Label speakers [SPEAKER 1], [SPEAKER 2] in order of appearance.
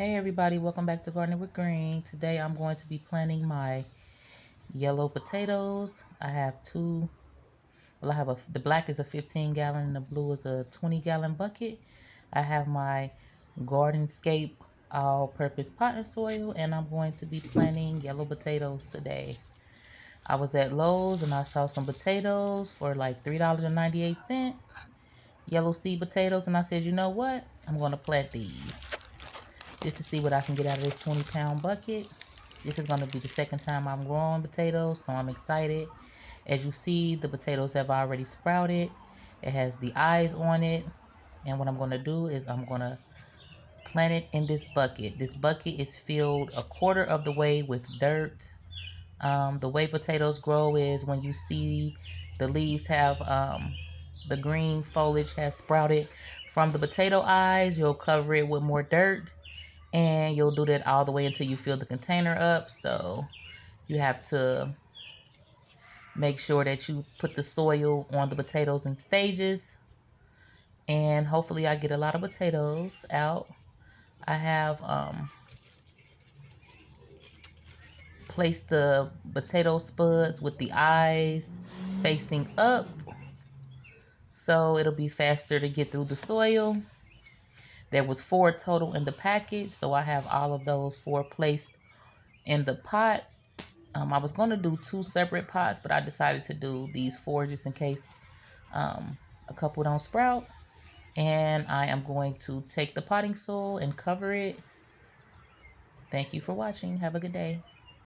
[SPEAKER 1] Hey everybody, welcome back to Gardening with Green. Today I'm going to be planting my yellow potatoes. I have two, well I have the black is a 15-gallon and the blue is a 20-gallon bucket. I have my Gardenscape all-purpose potting soil and I'm going to be planting yellow potatoes today. I was at Lowe's and I saw some potatoes for like $3.98, yellow seed potatoes, and I said, you know what? I'm going to plant these just to see what I can get out of this 20-pound bucket. This is going to be the second time I'm growing potatoes, so I'm excited. As you see, the potatoes have already sprouted. It has the eyes on it. And what I'm going to do is I'm going to plant it in this bucket. This bucket is filled a quarter of the way with dirt. The way potatoes grow is when you see the leaves have the green foliage has sprouted from the potato eyes, you'll cover it with more dirt. And you'll do that all the way until you fill the container up. So you have to make sure that you put the soil on the potatoes in stages. And hopefully I get a lot of potatoes out. I have placed the potato spuds with the eyes facing up, so it'll be faster to get through the soil. There was 4 total in the package, so I have all of those 4 placed in the pot. I was going to do 2 separate pots, but I decided to do these 4 just in case a couple don't sprout. And I am going to take the potting soil and cover it. Thank you for watching. Have a good day.